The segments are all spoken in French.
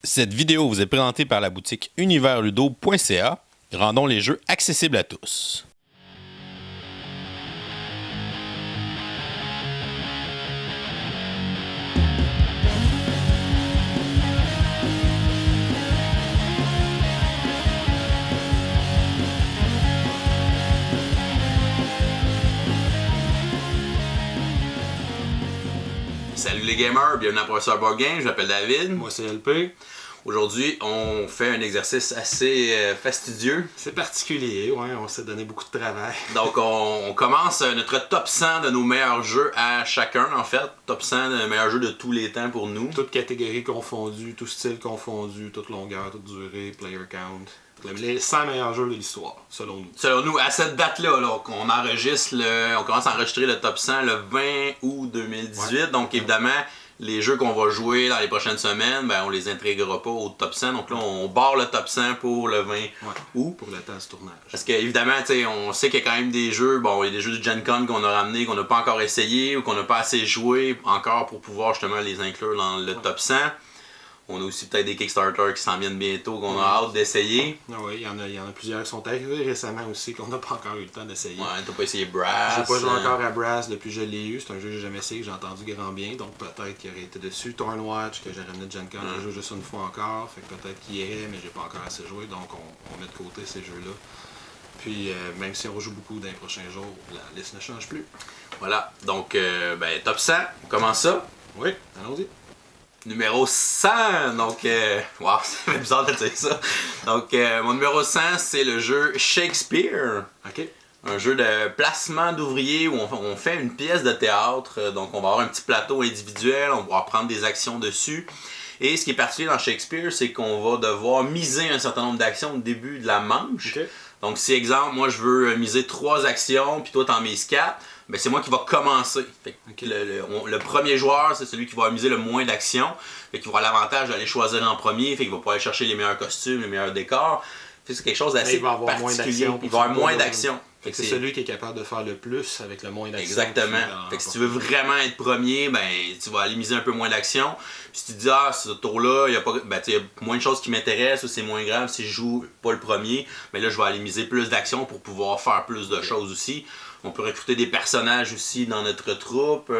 Cette vidéo vous est présentée par la boutique universludo.ca. Rendons les jeux accessibles à tous. Salut les gamers, bienvenue à Professeur Board Game, je m'appelle David. Moi c'est LP. Aujourd'hui, on fait un exercice assez fastidieux. C'est particulier, ouais, on s'est donné beaucoup de travail. Donc on commence notre top 100 de nos meilleurs jeux à chacun en fait. Top 100 de meilleurs jeux de tous les temps pour nous. Toutes catégories confondues, tout style confondu, toute longueur, toute durée, player count. Les 100 meilleurs jeux de l'histoire, selon nous. Selon nous, à cette date-là, on enregistre on commence à enregistrer le top 100 le 20 août 2018. Ouais. Donc évidemment, les jeux qu'on va jouer dans les prochaines semaines, ben, on les intégrera pas au top 100. Donc là, on barre le top 100 pour le 20 août. Pour le temps de tournage. Parce qu'évidemment, on sait qu'il y a quand même des jeux, bon, il y a des jeux de Gen Con qu'on a ramenés, qu'on n'a pas encore essayé ou qu'on n'a pas assez joué encore pour pouvoir justement les inclure dans le top 100. On a aussi peut-être des Kickstarter qui s'en viennent bientôt, qu'on a hâte d'essayer. Ah oui, il y en a plusieurs qui sont arrivés récemment aussi, qu'on n'a pas encore eu le temps d'essayer. Ouais, t'as pas essayé Brass. J'ai pas joué encore à Brass depuis que je l'ai eu. C'est un jeu que j'ai jamais essayé, que j'ai entendu grand bien, donc peut-être qu'il aurait été dessus. Tornwatch, que j'ai ramené de Gen Con, j'ai joué juste une fois encore, fait que peut-être qu'il irait, mais j'ai pas encore assez joué, donc on met de côté ces jeux-là. Puis même si on rejoue beaucoup dans les prochains jours, la liste ne change plus. Voilà, donc top 100, on commence ça. Oui, allons-y. Numéro 100, donc, wow, ça fait bizarre de dire ça. Donc, mon numéro 100, c'est le jeu Shakespeare. Ok. Un jeu de placement d'ouvriers où on fait une pièce de théâtre. Donc, on va avoir un petit plateau individuel, on va prendre des actions dessus. Et ce qui est particulier dans Shakespeare, c'est qu'on va devoir miser un certain nombre d'actions au début de la manche. Okay. Donc, si, exemple, moi, je veux miser 3 actions, puis toi, t'en mises 4, ben, c'est moi qui va commencer. Fait que le premier joueur, c'est celui qui va miser le moins d'actions. Fait qu'il va avoir l'avantage d'aller choisir en premier. Fait qu'il va pouvoir aller chercher les meilleurs costumes, les meilleurs décors. Fait que c'est quelque chose d'assez particulier. Il va avoir moins d'actions. C'est celui qui est capable de faire le plus avec le moins d'actions. Exactement. Fait que si tu veux vraiment être premier, ben tu vas aller miser un peu moins d'actions. Puis si tu te dis, ce tour-là, il y a moins de choses qui m'intéressent ou c'est moins grave si je joue pas le premier, mais là je vais aller miser plus d'actions pour pouvoir faire plus de choses aussi. On peut recruter des personnages aussi dans notre troupe.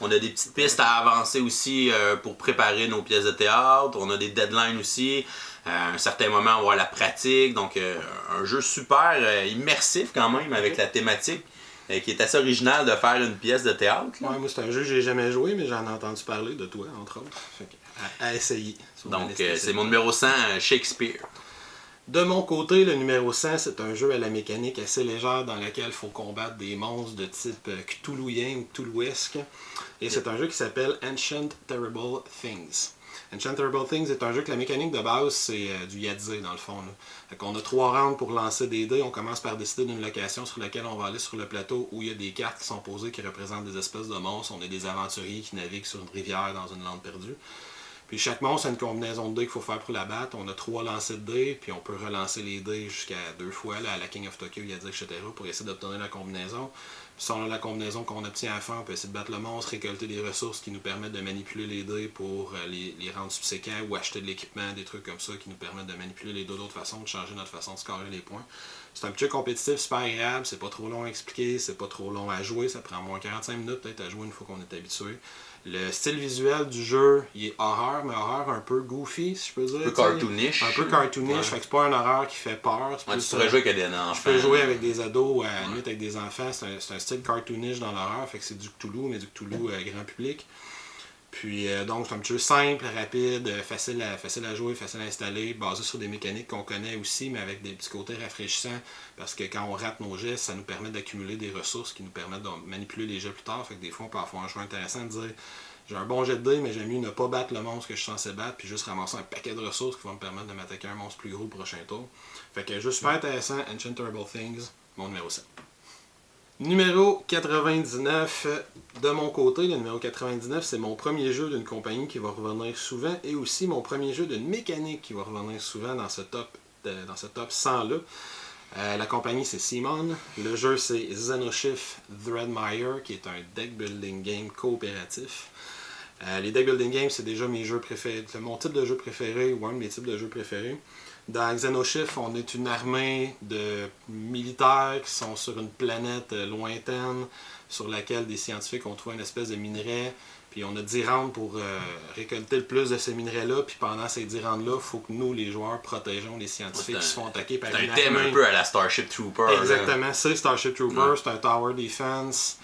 On a des petites pistes à avancer aussi pour préparer nos pièces de théâtre. On a des deadlines aussi. À un certain moment, on va avoir la pratique. Donc, un jeu super immersif quand même avec la thématique qui est assez original de faire une pièce de théâtre. Ouais, moi, c'est un jeu que j'ai jamais joué, mais j'en ai entendu parler de toi, entre autres. Fait à essayer. Donc, c'est mon numéro 100, Shakespeare. De mon côté, le numéro 100, c'est un jeu à la mécanique assez légère dans lequel il faut combattre des monstres de type cthulhuien ou cthulhuesque. Et c'est un jeu qui s'appelle Ancient Terrible Things. Ancient Terrible Things est un jeu que la mécanique de base, c'est du Yahtzee dans le fond. On a 3 rounds pour lancer des dés. On commence par décider d'une location sur laquelle on va aller sur le plateau où il y a des cartes qui sont posées qui représentent des espèces de monstres. On est des aventuriers qui naviguent sur une rivière dans une lande perdue. Puis chaque monstre a une combinaison de dés qu'il faut faire pour la battre. On a 3 lancers de dés, puis on peut relancer les dés jusqu'à 2 fois là, à la King of Tokyo, Yahtzee, etc. pour essayer d'obtenir la combinaison. Puis selon la combinaison qu'on obtient à la fin, on peut essayer de battre le monstre, récolter des ressources qui nous permettent de manipuler les dés pour les rounds subséquents ou acheter de l'équipement, des trucs comme ça qui nous permettent de manipuler les dés d'autres façons, de changer notre façon de scorer les points. C'est un petit jeu compétitif super agréable, c'est pas trop long à expliquer, c'est pas trop long à jouer, ça prend moins 45 minutes peut-être à jouer une fois qu'on est habitué. Le style visuel du jeu, il est horreur, mais horreur un peu goofy, si je peux dire. Un peu cartoonish. Un peu cartoonish, fait que c'est pas un horreur qui fait peur. Tu pourrais jouer avec des enfants. Je peux jouer avec des ados, à la nuit avec des enfants, c'est un style cartoonish dans l'horreur, fait que c'est du Cthulhu, mais du Cthulhu grand public. Puis donc c'est un petit jeu simple, rapide, facile à jouer, facile à installer, basé sur des mécaniques qu'on connaît aussi, mais avec des petits côtés rafraîchissants, parce que quand on rate nos jets, ça nous permet d'accumuler des ressources qui nous permettent de manipuler les jets plus tard. Fait que des fois on peut avoir un jeu intéressant de dire j'ai un bon jet de dés, mais j'aime mieux ne pas battre le monstre que je suis censé battre, puis juste ramasser un paquet de ressources qui vont me permettre de m'attaquer un monstre plus gros le prochain tour. Fait que jeu super intéressant, Ancient Terrible Things, mon numéro 7. Numéro 99, de mon côté, le numéro 99, c'est mon premier jeu d'une compagnie qui va revenir souvent et aussi mon premier jeu d'une mécanique qui va revenir souvent dans ce top 100-là. La compagnie, c'est Simon. Le jeu, c'est Xenoshift Threadmire, qui est un deck building game coopératif. Les deck building games, c'est déjà mes jeux préférés. C'est mon type de jeu préféré ou un de mes types de jeux préférés. Dans Xenoshift, on est une armée de militaires qui sont sur une planète lointaine sur laquelle des scientifiques ont trouvé une espèce de minerai. Puis on a 10 rounds pour récolter le plus de ces minerais-là. Puis pendant ces 10 rounds-là, il faut que nous, les joueurs, protégeons les scientifiques qui se font attaquer par une armée. C'est un thème un peu à la Starship Trooper. Exactement, c'est Starship Trooper, c'est un Tower Defense.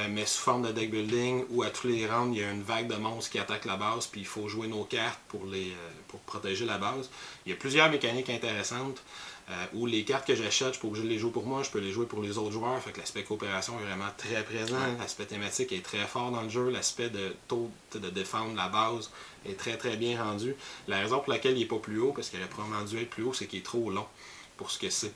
Mais sous forme de deck building où à tous les rounds il y a une vague de monstres qui attaquent la base puis il faut jouer nos cartes pour protéger la base. Il y a plusieurs mécaniques intéressantes où les cartes que j'achète, je suis pas obligé de les jouer pour moi, je peux les jouer pour les autres joueurs. Fait que l'aspect coopération est vraiment très présent, l'aspect thématique est très fort dans le jeu, l'aspect de taux de défendre la base est très très bien rendu. La raison pour laquelle il n'est pas plus haut, parce qu'il aurait probablement dû être plus haut, c'est qu'il est trop long pour ce que c'est.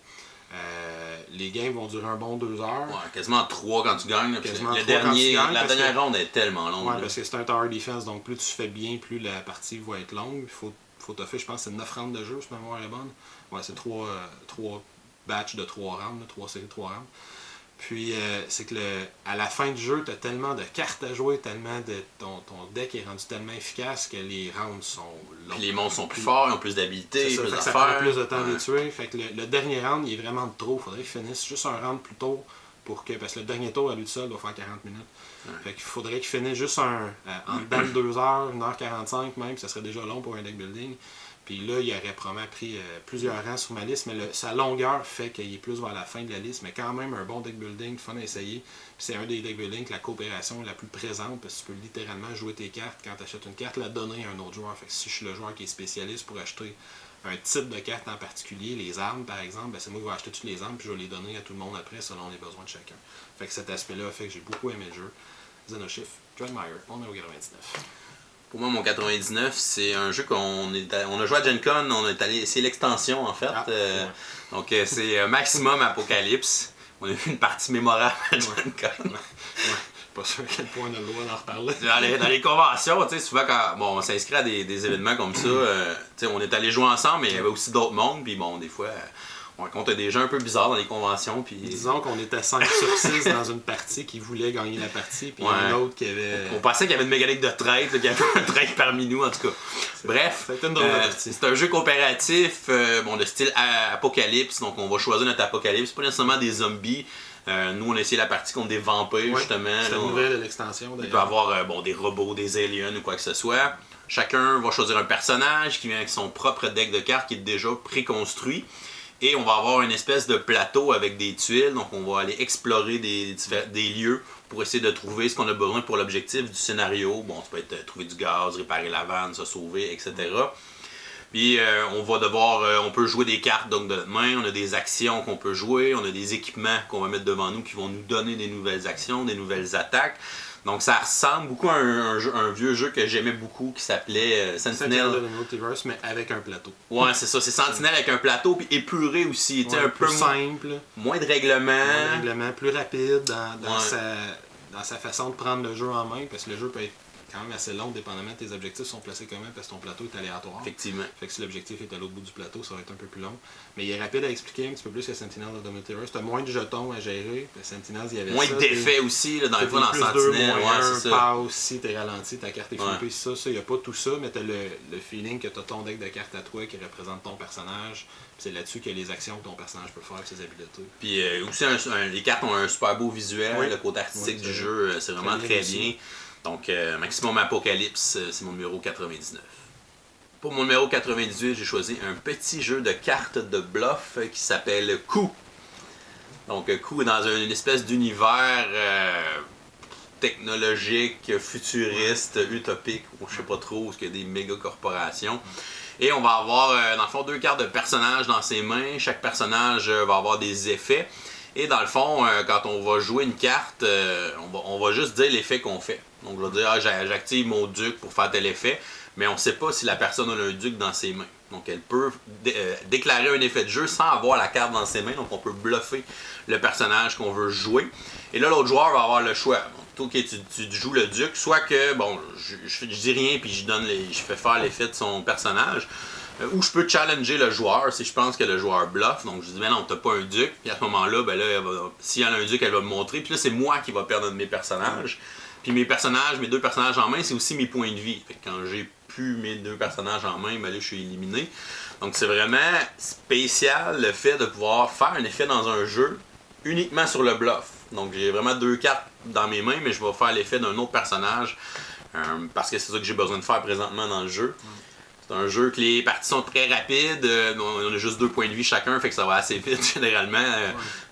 Les games vont durer un bon 2 heures. Ouais, quasiment 3 quand tu gagnes. La dernière ronde est tellement longue. Ouais, parce que c'est un tower defense, donc plus tu fais bien, plus la partie va être longue. Il faut toffer, je pense que c'est 9 rounds de jeu, si ma mémoire est bonne. Ouais, c'est 3 batchs de 3 rounds, 3 séries de 3 rounds. Puis c'est que à la fin du jeu, tu as tellement de cartes à jouer, tellement de ton deck est rendu tellement efficace que les rounds sont longs. Puis les monstres sont plus forts, ils ont plus d'habilité, plus d'affaires. Ça prend plus de temps de les tuer. Fait que le dernier round, il est vraiment de trop. Il faudrait qu'il finisse juste un round plus tôt parce que le dernier tour à lui seul doit faire 40 minutes. Fait qu'il faudrait qu'il finisse juste en dedans de 2 heures, 1h45 même, ça serait déjà long pour un deck building. Puis là, il aurait probablement pris plusieurs rangs sur ma liste, mais sa longueur fait qu'il est plus vers la fin de la liste, mais quand même un bon deck building, fun à essayer. Puis c'est un des deck building que la coopération est la plus présente, parce que tu peux littéralement jouer tes cartes, quand tu achètes une carte, la donner à un autre joueur. Fait que si je suis le joueur qui est spécialiste pour acheter un type de carte en particulier, les armes par exemple, ben c'est moi qui vais acheter toutes les armes, puis je vais les donner à tout le monde après selon les besoins de chacun. Fait que cet aspect-là a fait que j'ai beaucoup aimé le jeu. Xenoshift, Dreadmire, on est au 99. Pour moi, mon 99, c'est un jeu on a joué à Gen Con, on est allé, c'est l'extension en fait. Donc c'est Maximum Apocalypse. On a eu une partie mémorable à Gen Con. Pas sûr à quel point on a le droit d'en reparler. Dans les conventions, souvent quand on s'inscrit à des événements comme ça, on est allé jouer ensemble, mais il y avait aussi d'autres mondes, puis bon, des fois, on rencontre des gens un peu bizarres dans les conventions. Puis... Disons qu'on était 5 sur 6 dans une partie qui voulait gagner la partie, puis un autre qui avait... On pensait qu'il y avait une mécanique de traite, qu'il y avait un traite parmi nous, en tout cas. Bref, c'est un jeu coopératif, de style Apocalypse, donc on va choisir notre Apocalypse, pas nécessairement des zombies. Nous, on a essayé la partie contre des vampires, justement. C'est la nouvelle de l'extension, d'ailleurs. Il peut y avoir des robots, des aliens ou quoi que ce soit. Chacun va choisir un personnage qui vient avec son propre deck de cartes qui est déjà préconstruit. Et on va avoir une espèce de plateau avec des tuiles. Donc, on va aller explorer des lieux pour essayer de trouver ce qu'on a besoin pour l'objectif du scénario. Bon, ça peut être trouver du gaz, réparer la vanne, se sauver, etc. Puis on peut jouer des cartes donc de notre main, on a des actions qu'on peut jouer, on a des équipements qu'on va mettre devant nous qui vont nous donner des nouvelles actions, des nouvelles attaques. Donc ça ressemble beaucoup à un vieux jeu que j'aimais beaucoup qui s'appelait Sentinel of the Multiverse, mais avec un plateau. Ouais, c'est ça, c'est Sentinel avec un plateau, puis épuré aussi, un peu plus simple. Moins de règlements. Plus rapide dans sa façon de prendre le jeu en main, parce que le jeu peut être quand même assez long, dépendamment de tes objectifs sont placés comment, parce que ton plateau est aléatoire. Effectivement. Fait que si l'objectif est à l'autre bout du plateau, ça va être un peu plus long. Mais il est rapide à expliquer un petit peu plus que Sentinel of the Multiverse. T'as moins de jetons à gérer. Sentinel, il y avait moins d'effets aussi, là, dans Sentinel. C'est ça. Si t'es ralenti, ta carte est flippée. Ça, il n'y a pas tout ça, mais t'as le feeling que t'as ton deck de cartes à toi qui représente ton personnage. C'est là-dessus que les actions que ton personnage peut faire, ses habiletés. Puis aussi, les cartes ont un super beau visuel, le côté artistique du jeu, c'est vraiment très bien. Donc, Maximum Apocalypse, c'est mon numéro 99. Pour mon numéro 98, j'ai choisi un petit jeu de cartes de bluff qui s'appelle Coup. Donc, Coup est dans une espèce d'univers technologique, futuriste, utopique, ou je sais pas trop, où il y a des méga corporations. Et on va avoir, dans le fond, 2 cartes de personnages dans ses mains. Chaque personnage va avoir des effets. Et dans le fond, quand on va jouer une carte, on va juste dire l'effet qu'on fait. Donc je vais dire, j'active mon duc pour faire tel effet, mais on ne sait pas si la personne a un duc dans ses mains. Donc elle peut déclarer un effet de jeu sans avoir la carte dans ses mains, donc on peut bluffer le personnage qu'on veut jouer. Et là, l'autre joueur va avoir le choix. Donc, tu joues le duc, soit que, je dis rien puis je fais faire l'effet de son personnage, ou je peux challenger le joueur si je pense que le joueur bluffe. Donc je dis, mais non, t'as pas un duc. Puis à ce moment-là, si elle a un duc, elle va me montrer. Puis là, c'est moi qui va perdre un de mes personnages. Puis mes deux personnages en main, c'est aussi mes points de vie. Fait que quand j'ai plus mes 2 personnages en main, ben là, je suis éliminé. Donc c'est vraiment spécial le fait de pouvoir faire un effet dans un jeu uniquement sur le bluff. Donc j'ai vraiment 2 cartes dans mes mains, mais je vais faire l'effet d'un autre personnage parce que c'est ça que j'ai besoin de faire présentement dans le jeu. C'est un jeu que les parties sont très rapides, on a juste 2 points de vie chacun, fait que ça va assez vite généralement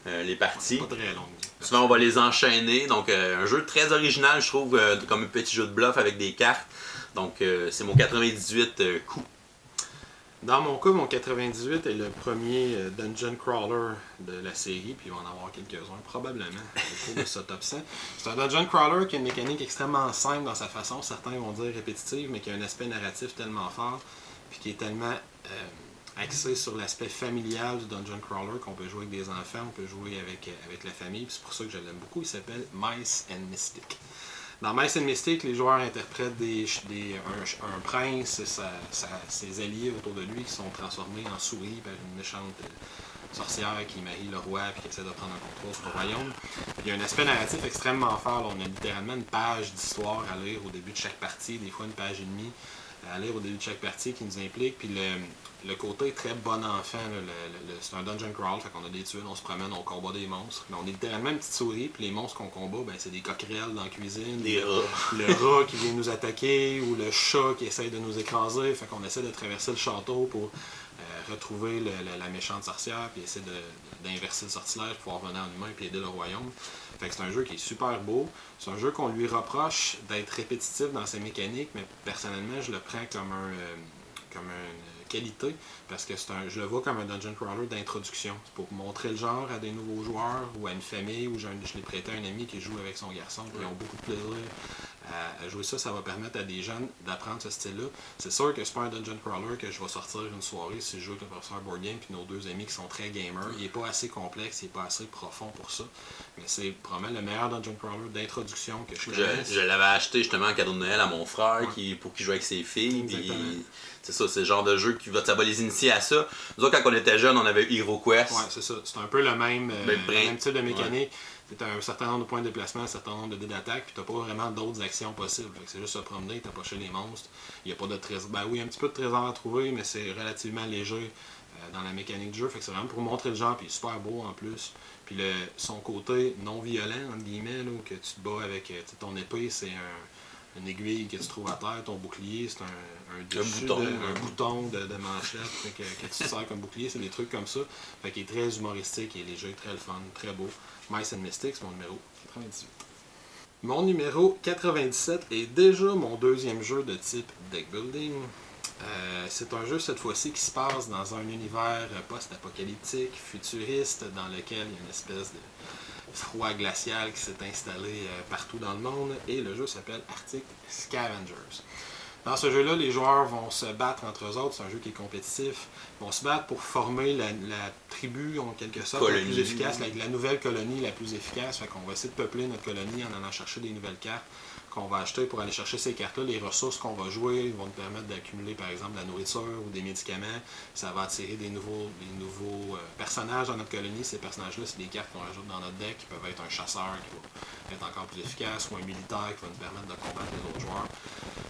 les parties. Pas très long. Souvent on va les enchaîner, donc un jeu très original je trouve, comme un petit jeu de bluff avec des cartes. Donc c'est mon 98 coup. Dans mon cas, mon 98 est le premier dungeon crawler de la série, puis il va en avoir quelques-uns probablement au cours de ce top 100. C'est un dungeon crawler qui a une mécanique extrêmement simple dans sa façon, certains vont dire répétitive, mais qui a un aspect narratif tellement fort, puis qui est tellement axé sur l'aspect familial du dungeon crawler qu'on peut jouer avec des enfants, on peut jouer avec la famille, puis c'est pour ça que je l'aime beaucoup. Il s'appelle Mice and Mystic. Dans Mice and Mystic, les joueurs interprètent un prince et ses alliés autour de lui qui sont transformés en souris par une méchante sorcière qui marie le roi et qui essaie de prendre un contrôle sur le royaume. Il y a un aspect narratif extrêmement fort. Là, on a littéralement une page d'histoire à lire au début de chaque partie, des fois une page et demie à lire au début de chaque partie qui nous implique. Puis le côté très bon enfant, c'est un dungeon crawl, fait qu'on a des tuiles, on se promène, on combat des monstres. Mais on est littéralement une petite souris, puis les monstres qu'on combat, ben, c'est des coquerelles dans la cuisine, des rats. Le rat qui vient nous attaquer, ou le chat qui essaie de nous écraser. Fait qu'on essaie de traverser le château pour retrouver la méchante sorcière, puis essayer d'inverser le sortilège pour pouvoir venir en humain et aider le royaume. Fait que c'est un jeu qui est super beau. C'est un jeu qu'on lui reproche d'être répétitif dans ses mécaniques, mais personnellement, je le prends comme une qualité, parce que je le vois comme un dungeon crawler d'introduction. C'est pour montrer le genre à des nouveaux joueurs ou à une famille, ou je l'ai prêté à un ami qui joue avec son garçon, puis ils ont beaucoup de plaisir à jouer ça. Ça va permettre à des jeunes d'apprendre ce style-là. C'est sûr que c'est pas un dungeon crawler que je vais sortir une soirée si je joue avec le professeur Board Game puis nos 2 amis qui sont très gamers. Il n'est pas assez complexe, il n'est pas assez profond pour ça. Mais c'est probablement le meilleur dungeon crawler d'introduction que je connais. Je l'avais acheté justement en cadeau de Noël à mon frère pour qu'il joue avec ses filles. C'est ça, c'est le genre de jeu ça va les initier à ça. Nous autres, quand on était jeunes, on avait Hero Quest. Ouais, c'est ça. C'est un peu le même type de mécanique. Tu as un certain nombre de points de déplacement, un certain nombre de dés d'attaque, puis tu n'as pas vraiment d'autres actions possibles. C'est juste se promener, t'approcher les monstres. Il n'y a pas de trésor. Ben oui, un petit peu de trésor à trouver, mais c'est relativement léger dans la mécanique du jeu. Fait que c'est vraiment pour montrer le genre, puis il est super beau en plus. Puis son côté non violent, entre guillemets, là, que tu te bats avec ton épée, c'est une aiguille que tu trouves à terre, ton bouclier, c'est un bouton de manchette que tu te sers comme bouclier, c'est des trucs comme ça. Fait qu'il est très humoristique, il est léger, très le fun, très beau. Mice and Mystic, c'est mon numéro 98. Mon numéro 97 est déjà mon 2e jeu de type deck building. C'est un jeu cette fois-ci qui se passe dans un univers post-apocalyptique, futuriste, dans lequel il y a une espèce de froid glacial qui s'est installé partout dans le monde, et le jeu s'appelle Arctic Scavengers. Dans ce jeu-là, les joueurs vont se battre entre eux autres, c'est un jeu qui est compétitif, ils vont se battre pour former la tribu en quelque sorte la plus efficace, la nouvelle colonie la plus efficace. Fait qu'on va essayer de peupler notre colonie en allant chercher des nouvelles cartes qu'on va acheter pour aller chercher ces cartes-là. Les ressources qu'on va jouer vont nous permettre d'accumuler par exemple de la nourriture ou des médicaments. Ça va attirer des nouveaux personnages dans notre colonie. Ces personnages-là, c'est des cartes qu'on rajoute dans notre deck qui peuvent être un chasseur qui va être encore plus efficace ou un militaire qui va nous permettre de combattre les autres joueurs.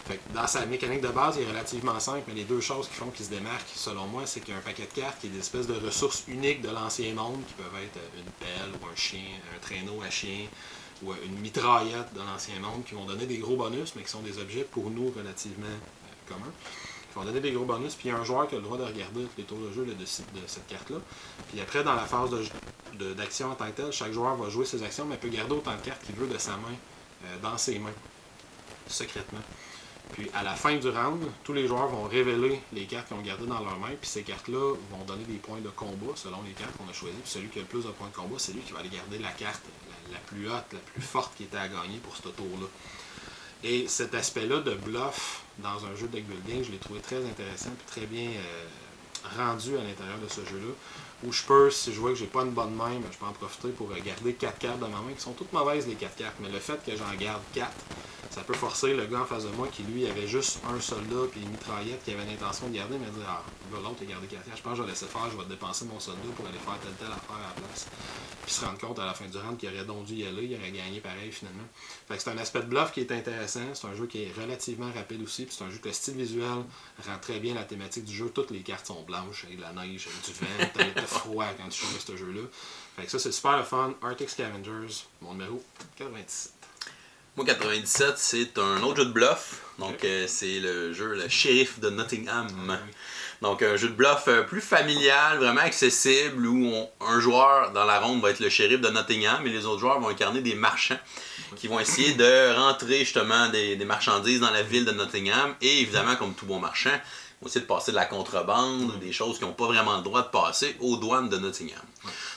Fait que dans sa mécanique de base, il est relativement simple, mais les 2 choses qui font qu'il se démarque, selon moi, c'est qu'il y a un paquet de cartes qui est des espèces de ressources uniques de l'ancien monde, qui peuvent être une pelle ou un chien, un traîneau à chien, ou une mitraillette de l'ancien monde, qui vont donner des gros bonus, mais qui sont des objets pour nous relativement communs. Qui vont donner des gros bonus, puis il y a un joueur qui a le droit de regarder les tours de jeu de cette carte-là. Puis après, dans la phase d'action en tant que telle, chaque joueur va jouer ses actions, mais peut garder autant de cartes qu'il veut de sa main dans ses mains, secrètement. Puis à la fin du round, tous les joueurs vont révéler les cartes qu'ils ont gardées dans leurs mains, puis ces cartes-là vont donner des points de combat selon les cartes qu'on a choisies. Puis celui qui a le plus de points de combat, c'est lui qui va aller garder la carte la plus haute, la plus forte qui était à gagner pour ce tour-là. Et cet aspect-là de bluff dans un jeu de deck building, je l'ai trouvé très intéressant et très bien rendu à l'intérieur de ce jeu-là. Où je peux, si je vois que j'ai pas une bonne main, ben, je peux en profiter pour garder 4 cartes de ma main, qui sont toutes mauvaises les 4 cartes. Mais le fait que j'en garde 4, ça peut forcer le gars en face de moi qui, lui, avait juste un soldat puis une mitraillette qui avait l'intention de garder, mais dire, ah, l'autre a gardé 4 cartes, je pense que je vais laisser faire, je vais dépenser mon soldat pour aller faire telle affaire à la place. Puis se rendre compte à la fin du round qu'il aurait donc dû y aller, il aurait gagné pareil finalement. Fait que c'est un aspect de bluff qui est intéressant, c'est un jeu qui est relativement rapide aussi, puis c'est un jeu que le style visuel rend très bien la thématique du jeu. Toutes les cartes sont blanches, avec de la neige, avec du vent, t'as froid quand tu joues à ce jeu-là. Fait que ça, c'est super le fun. Arctic Scavengers, mon numéro 97. Moi, 97, c'est un autre jeu de bluff. Donc, c'est le jeu Le Shérif de Nottingham. Donc, un jeu de bluff plus familial, vraiment accessible, où un joueur dans la ronde va être le shérif de Nottingham et les autres joueurs vont incarner des marchands qui vont essayer de rentrer justement des marchandises dans la ville de Nottingham. Et évidemment, comme tout bon marchand, ils vont essayer de passer de la contrebande ou des choses qui n'ont pas vraiment le droit de passer aux douanes de Nottingham.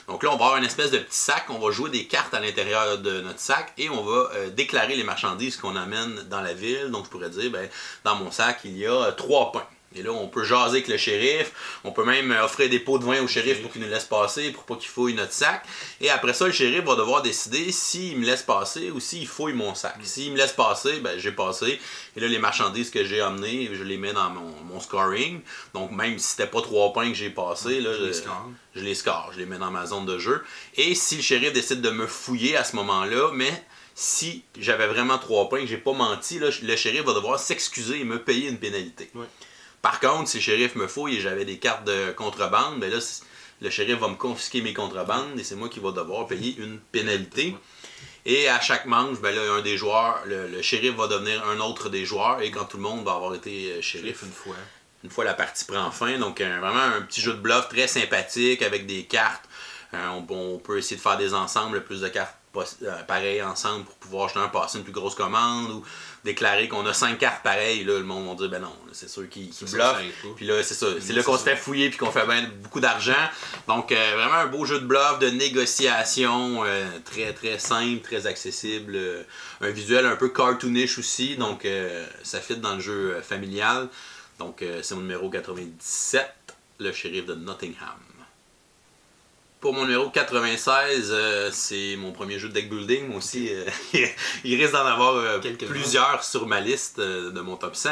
Donc là, on va avoir une espèce de petit sac, on va jouer des cartes à l'intérieur de notre sac et on va déclarer les marchandises qu'on amène dans la ville. Donc je pourrais dire, ben, dans mon sac, il y a 3 pains. Et là, on peut jaser avec le shérif, on peut même offrir des pots de vin au shérif pour qu'il nous laisse passer, pour pas qu'il fouille notre sac. Et après ça, le shérif va devoir décider s'il me laisse passer ou s'il fouille mon sac. S'il me laisse passer, ben j'ai passé. Et là, les marchandises que j'ai amenées, je les mets dans mon scoring. Donc même si c'était pas 3 points que j'ai passé, là, je les score, je les mets dans ma zone de jeu. Et si le shérif décide de me fouiller à ce moment-là, mais si j'avais vraiment 3 points, que j'ai pas menti, là, le shérif va devoir s'excuser et me payer une pénalité. Ouais. Par contre, si le shérif me fouille et j'avais des cartes de contrebande, ben là, le shérif va me confisquer mes contrebandes et c'est moi qui vais devoir payer une pénalité. Et à chaque manche, ben là, un des joueurs, le shérif va devenir un autre des joueurs et quand tout le monde va avoir été shérif une fois la partie prend fin. Donc vraiment un petit jeu de bluff très sympathique avec des cartes. On peut essayer de faire des ensembles, le plus de cartes pareilles ensemble pour pouvoir justement passer une plus grosse commande ou déclarer qu'on a 5 cartes pareilles. Là, le monde va dire ben non, c'est sûr qu'ils bluffent. Puis là, c'est ça. C'est là qu'on se fait fouiller puis qu'on fait beaucoup d'argent. Donc vraiment un beau jeu de bluff, de négociation, très très simple, très accessible. Un visuel un peu cartoonish aussi. Donc ça fit dans le jeu familial. Donc c'est mon numéro 97, le shérif de Nottingham. Pour mon numéro 96, c'est mon premier jeu de deck building. Moi aussi, il risque d'en avoir plusieurs sur ma liste de mon top 100.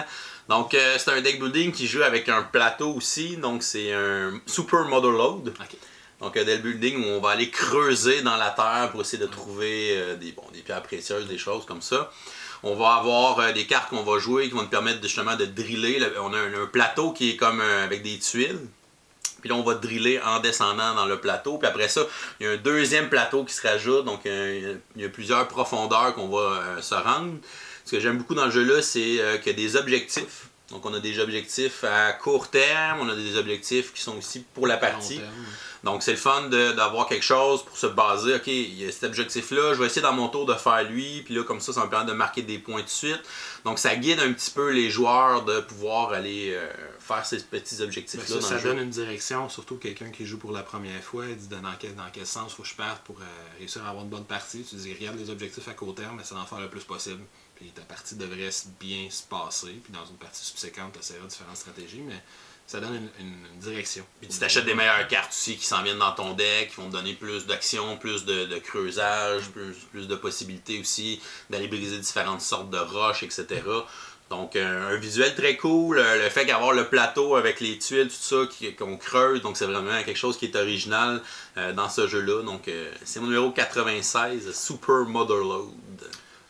Donc, c'est un deck building qui joue avec un plateau aussi. Donc, c'est un Super Mother Load. Okay. Donc, un deck building où on va aller creuser dans la terre pour essayer de trouver des pierres précieuses, des choses comme ça. On va avoir des cartes qu'on va jouer qui vont nous permettre justement de driller. On a un plateau qui est comme avec des tuiles. Puis là, on va driller en descendant dans le plateau. Puis après ça, il y a un deuxième plateau qui se rajoute. Donc, il y a plusieurs profondeurs qu'on va se rendre. Ce que j'aime beaucoup dans le jeu-là, c'est qu'il y a des objectifs. Donc, on a des objectifs à court terme. On a des objectifs qui sont aussi pour la partie. Donc, c'est le fun d'avoir quelque chose pour se baser. OK, il y a cet objectif-là. Je vais essayer dans mon tour de faire lui. Puis là, comme ça me permet de marquer des points de suite. Donc, ça guide un petit peu les joueurs de pouvoir aller faire ces petits objectifs-là dans le jeu. Ça donne une direction, surtout quelqu'un qui joue pour la première fois. Il dit dans quel sens il faut que je parte pour réussir à avoir une bonne partie. Tu dis, regarde les objectifs à court terme, essaie d'en faire le plus possible. Puis ta partie devrait bien se passer. Puis dans une partie subséquente, tu essaieras différentes stratégies. Mais ça donne une direction. Puis tu t'achètes des meilleures cartes aussi qui s'en viennent dans ton deck, qui vont te donner plus d'action, plus de creusage, plus de possibilités aussi d'aller briser différentes sortes de roches, etc. Donc un visuel très cool, le fait d'avoir le plateau avec les tuiles, tout ça, qu'on creuse, donc c'est vraiment quelque chose qui est original dans ce jeu-là. Donc c'est mon numéro 96, Super Motherload.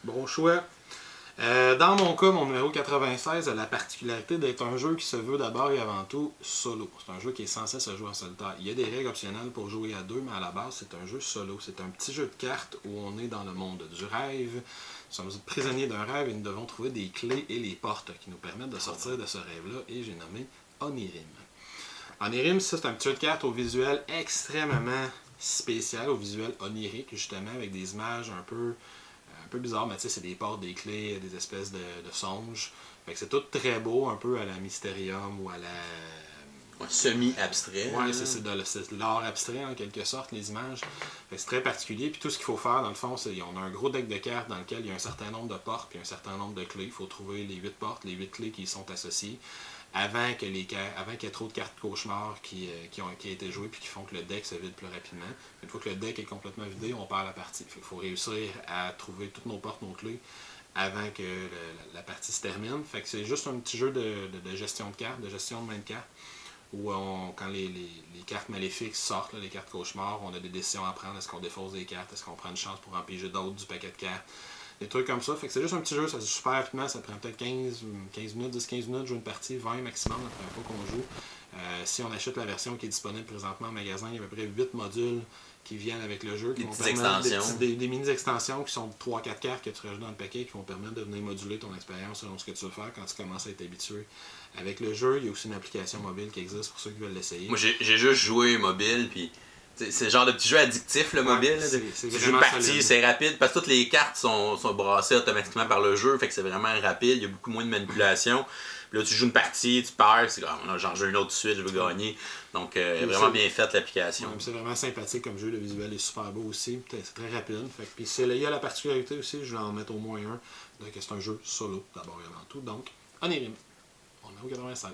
Bon choix. Dans mon cas, mon numéro 96 a la particularité d'être un jeu qui se veut d'abord et avant tout solo. C'est un jeu qui est censé se jouer en solitaire. Il y a des règles optionnelles pour jouer à deux, mais à la base, c'est un jeu solo. C'est un petit jeu de cartes où on est dans le monde du rêve. Nous sommes prisonniers d'un rêve et nous devons trouver des clés et les portes qui nous permettent de sortir de ce rêve-là. Et j'ai nommé Onirim. Onirim, c'est un petit jeu de cartes au visuel extrêmement spécial, au visuel onirique, justement, avec des images un peu bizarre, mais tu sais, c'est des portes, des clés, des espèces de songes. Fait que c'est tout très beau, un peu à la Mysterium ou à la... semi-abstrait. Ouais, c'est de l'art abstrait en quelque sorte, les images. Fait que c'est très particulier. Puis tout ce qu'il faut faire, dans le fond, c'est on a un gros deck de cartes dans lequel il y a un certain nombre de portes puis un certain nombre de clés. Il faut trouver les 8 portes, les 8 clés qui y sont associées avant qu'il y ait trop de cartes cauchemars qui aient été jouées puis qui font que le deck se vide plus rapidement. Une fois que le deck est complètement vidé, on perd la partie. Il faut réussir à trouver toutes nos portes, nos clés avant que la partie se termine. Fait que c'est juste un petit jeu de gestion de cartes, de gestion de main de cartes, où quand les cartes maléfiques sortent, là, les cartes cauchemars, on a des décisions à prendre. Est-ce qu'on défausse des cartes? Est-ce qu'on prend une chance pour en piger d'autres du paquet de cartes? Des trucs comme ça. Fait que c'est juste un petit jeu, ça se joue super rapidement, ça prend peut-être 15 minutes, 10-15 minutes, jouer une partie, 20 maximum la première fois qu'on joue. Si on achète la version qui est disponible présentement en magasin, il y a à peu près 8 modules qui viennent avec le jeu. Des petites extensions. Des mini-extensions qui sont 3-4 cartes que tu rajoutes dans le paquet qui vont permettre de venir moduler ton expérience selon ce que tu veux faire quand tu commences à être habitué avec le jeu. Il y a aussi une application mobile qui existe pour ceux qui veulent l'essayer. Moi, j'ai juste joué mobile, puis c'est le genre de petit jeu addictif, le mobile. C'est tu joues une partie, c'est rapide, parce que toutes les cartes sont brassées automatiquement par le jeu, fait que c'est vraiment rapide, il y a beaucoup moins de manipulation. Puis là, tu joues une partie, tu perds, c'est comme, j'en joue une autre de suite, je veux gagner. Donc, vraiment bien faite l'application. Ouais, c'est vraiment sympathique comme jeu, le visuel est super beau aussi, c'est très rapide. Fait que, puis il y a la particularité aussi, je vais en mettre au moins un, donc c'est un jeu solo d'abord et avant tout. Donc, Onirim, mon numéro 96.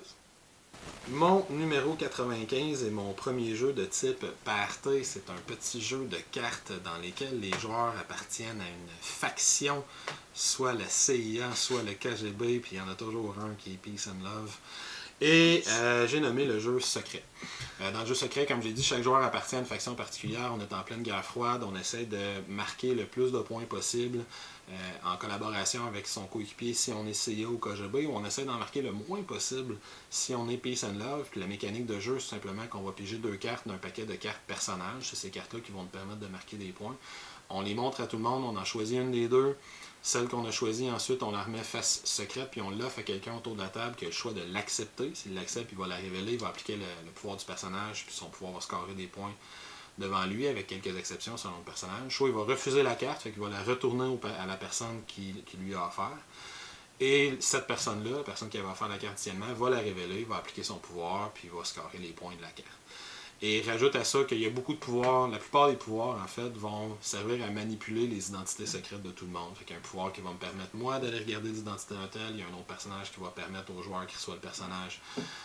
Mon numéro 95 est mon premier jeu de type party. C'est un petit jeu de cartes dans lesquels les joueurs appartiennent à une faction, soit la CIA, soit le KGB, puis il y en a toujours un qui est Peace and Love. Et j'ai nommé le jeu Secret. Dans le jeu Secret, comme j'ai dit, chaque joueur appartient à une faction particulière. On est en pleine guerre froide. On essaie de marquer le plus de points possible en collaboration avec son coéquipier si on est CIA ou KGB. Ou on essaie d'en marquer le moins possible si on est Peace and Love. Puis la mécanique de jeu, c'est simplement qu'on va piger 2 cartes d'un paquet de cartes personnages. C'est ces cartes-là qui vont nous permettre de marquer des points. On les montre à tout le monde. On en choisit une des deux. Celle qu'on a choisie, ensuite, on la remet face secrète, puis on l'offre à quelqu'un autour de la table qui a le choix de l'accepter. S'il l'accepte, il va la révéler, il va appliquer le pouvoir du personnage, puis son pouvoir va scorer des points devant lui, avec quelques exceptions selon le personnage. Soit il va refuser la carte, fait qu'il va la retourner à la personne qui lui a offert. Et cette personne-là, la personne qui avait offert la carte initialement, va la révéler, va appliquer son pouvoir, puis il va scorer les points de la carte. Et rajoute à ça qu'il y a beaucoup de pouvoirs, la plupart des pouvoirs en fait vont servir à manipuler les identités secrètes de tout le monde. Fait qu'il y a un pouvoir qui va me permettre moi d'aller regarder les identités d'un tel, il y a un autre personnage qui va permettre au joueur qui reçoit le personnage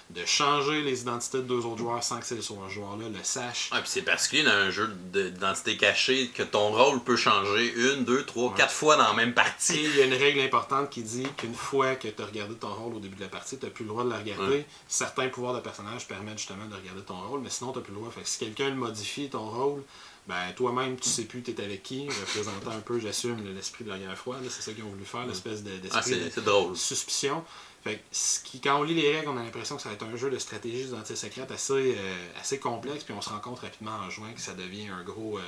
de changer les identités de 2 autres joueurs sans que ce joueur-là le sache. Ouais, puis c'est particulier dans un jeu d'identité cachée que ton rôle peut changer 1, 2, 3, 4 fois dans la même partie. Et il y a une règle importante qui dit qu'une fois que tu as regardé ton rôle au début de la partie, tu n'as plus le droit de la regarder. Ouais. Certains pouvoirs de personnage permettent justement de regarder ton rôle, mais sinon tu n'as plus le droit. Fait que si quelqu'un modifie ton rôle, ben toi-même tu sais plus tu es avec qui, représentant un peu, j'assume, l'esprit de la guerre froide, c'est ça qu'ils ont voulu faire, l'espèce d'esprit de suspicion. Fait que quand on lit les règles, on a l'impression que ça va être un jeu de stratégie d'identité secrète assez complexe, puis on se rend compte rapidement en jouant que ça devient un gros,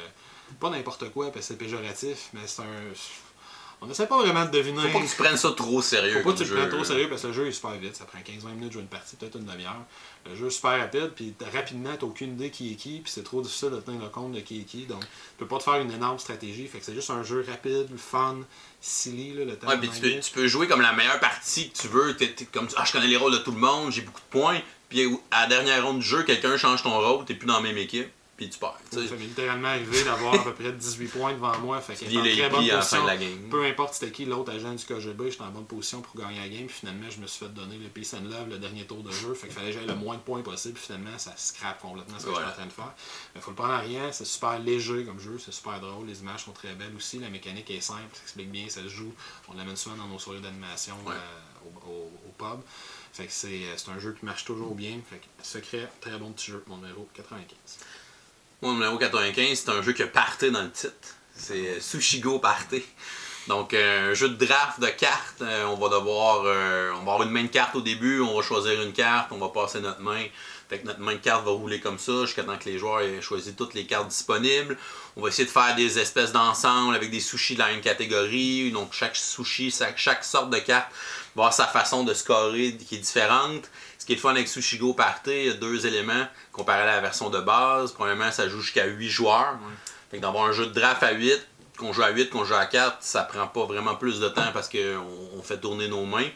pas n'importe quoi, parce que c'est péjoratif, mais c'est un... On essaie pas vraiment de deviner. Faut pas que tu prennes ça trop sérieux. Faut pas que tu le prennes trop sérieux parce que le jeu est super vite. Ça prend 15-20 minutes de jouer une partie, peut-être une demi-heure. Le jeu est super rapide, puis rapidement, t'as aucune idée qui est qui, puis c'est trop difficile de tenir le compte de qui est qui. Donc, tu peux pas te faire une énorme stratégie. Fait que c'est juste un jeu rapide, fun, silly, là, le temps. Ouais, puis tu peux jouer comme la meilleure partie que tu veux. T'es comme, je connais les rôles de tout le monde, j'ai beaucoup de points. Puis à la dernière ronde du jeu, quelqu'un change ton rôle, t'es plus dans la même équipe. Puis tu perds. Ça m'est littéralement arrivé d'avoir à peu près 18 points devant moi. Fait que j'étais en très bonne position. De la game. Peu importe c'était qui l'autre agent du KGB, j'étais en bonne position pour gagner la game. Puis finalement, je me suis fait donner le Peace and Love, le dernier tour de jeu. Fait qu'il fallait que j'aille le moins de points possible. Finalement, ça scrape complètement ce que j'étais en train de faire. Mais faut le prendre à rien. C'est super léger comme jeu. C'est super drôle. Les images sont très belles aussi. La mécanique est simple. Ça explique bien. Ça se joue. On l'amène souvent dans nos soirées d'animation au pub. Fait que c'est un jeu qui marche toujours bien. Fait que Secret, très bon petit jeu. Mon numéro 95. Mon numéro 95, c'est un jeu qui a party dans le titre. C'est Sushigo Party. Donc, un jeu de draft de cartes. On va avoir une main de carte au début. On va choisir une carte. On va passer notre main. Fait que notre main de carte va rouler comme ça jusqu'à temps que les joueurs aient choisi toutes les cartes disponibles. On va essayer de faire des espèces d'ensemble avec des sushis de la même catégorie. Donc, chaque sushi, chaque sorte de carte va avoir sa façon de scorer qui est différente. Ce qui est le fun avec Sushigo Party, il y a 2 éléments comparé à la version de base. Premièrement, ça joue jusqu'à 8 joueurs. Fait que d'avoir un jeu de draft à 8, qu'on joue à 8, qu'on joue à 4, ça prend pas vraiment plus de temps parce qu'on fait tourner nos mains.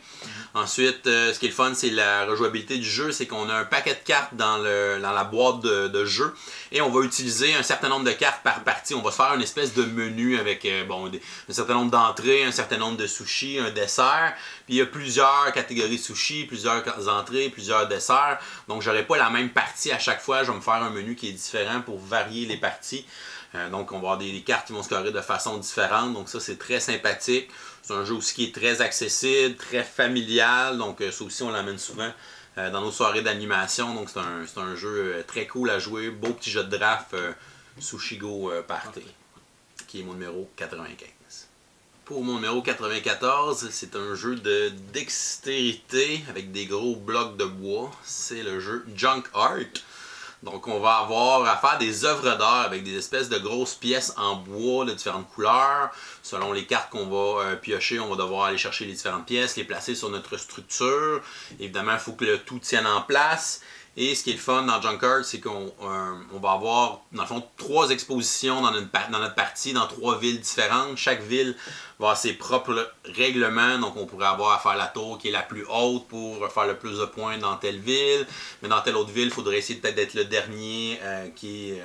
Ensuite, ce qui est le fun, c'est la rejouabilité du jeu. C'est qu'on a un paquet de cartes dans la boîte de jeu et on va utiliser un certain nombre de cartes par partie. On va se faire une espèce de menu avec un certain nombre d'entrées, un certain nombre de sushis, un dessert. Puis il y a plusieurs catégories de sushis, plusieurs entrées, plusieurs desserts. Donc, j'aurai pas la même partie à chaque fois. Je vais me faire un menu qui est différent pour varier les parties. Donc, on va avoir des cartes qui vont scorer de façon différente. Donc, ça, c'est très sympathique. C'est un jeu aussi qui est très accessible, très familial. Donc, ça aussi, on l'amène souvent dans nos soirées d'animation. Donc, c'est un jeu très cool à jouer. Beau petit jeu de draft Sushigo Party, qui est mon numéro 95. Pour mon numéro 94, c'est un jeu de dextérité avec des gros blocs de bois. C'est le jeu Junk Art. Donc, on va avoir à faire des œuvres d'art avec des espèces de grosses pièces en bois de différentes couleurs. Selon les cartes qu'on va piocher, on va devoir aller chercher les différentes pièces, les placer sur notre structure. Évidemment, il faut que le tout tienne en place. Et ce qui est le fun dans Junk Art, c'est qu'on va avoir, dans le fond, 3 expositions dans notre partie, dans 3 villes différentes. Chaque ville va avoir ses propres règlements. Donc, on pourrait avoir à faire la tour qui est la plus haute pour faire le plus de points dans telle ville. Mais dans telle autre ville, il faudrait essayer peut-être d'être le dernier qui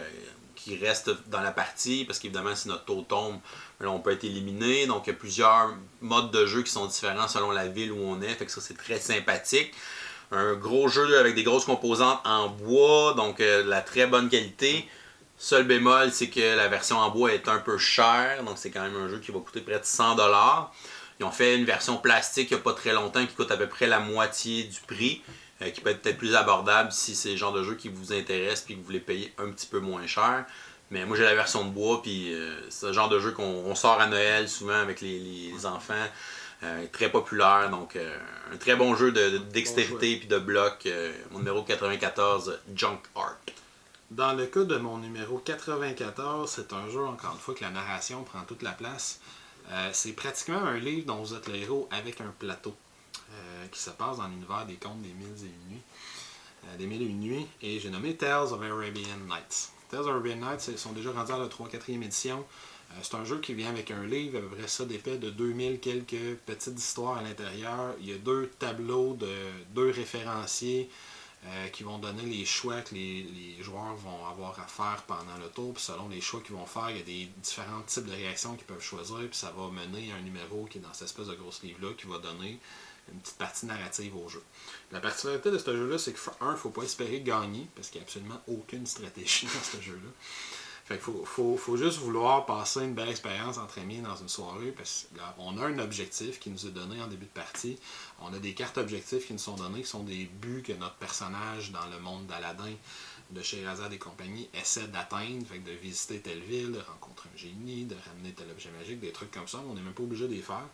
reste dans la partie. Parce qu'évidemment, si notre tour tombe, là, on peut être éliminé. Donc, il y a plusieurs modes de jeu qui sont différents selon la ville où on est. Fait que ça, c'est très sympathique. Un gros jeu avec des grosses composantes en bois, donc de la très bonne qualité. Seul bémol, c'est que la version en bois est un peu chère, donc c'est quand même un jeu qui va coûter près de 100$. Ils ont fait une version plastique il n'y a pas très longtemps qui coûte à peu près la moitié du prix, qui peut être peut-être plus abordable si c'est le genre de jeu qui vous intéresse et que vous voulez payer un petit peu moins cher. Mais moi j'ai la version de bois, puis c'est le genre de jeu qu'on sort à Noël souvent avec les enfants. Très populaire, donc un très bon jeu de dextérité et de bloc. Mon numéro 94, Junk Art. Dans le cas de mon numéro 94, c'est un jeu, encore une fois, que la narration prend toute la place. C'est pratiquement un livre dont vous êtes le héros avec un plateau qui se passe dans l'univers des contes des Mille et Une Nuits. Et j'ai nommé Tales of Arabian Nights. Tales of Arabian Nights, ils sont déjà rendus à la 3-4e édition. C'est un jeu qui vient avec un livre, à peu près ça d'épais, de 2000 quelques petites histoires à l'intérieur. Il y a 2 tableaux de 2 référenciers qui vont donner les choix que les joueurs vont avoir à faire pendant le tour. Puis selon les choix qu'ils vont faire, il y a des différents types de réactions qu'ils peuvent choisir. Puis ça va mener à un numéro qui est dans cette espèce de gros livre-là qui va donner une petite partie narrative au jeu. La particularité de ce jeu-là, c'est que, il ne faut pas espérer gagner, parce qu'il n'y a absolument aucune stratégie dans ce jeu-là. Fait qu'il faut juste vouloir passer une belle expérience entre amis dans une soirée, parce qu'on a un objectif qui nous est donné en début de partie. On a des cartes objectifs qui nous sont données, qui sont des buts que notre personnage dans le monde d'Aladin, de Scheherazade et compagnie, essaie d'atteindre. Fait que de visiter telle ville, de rencontrer un génie, de ramener tel objet magique, des trucs comme ça. On n'est même pas obligé de les faire.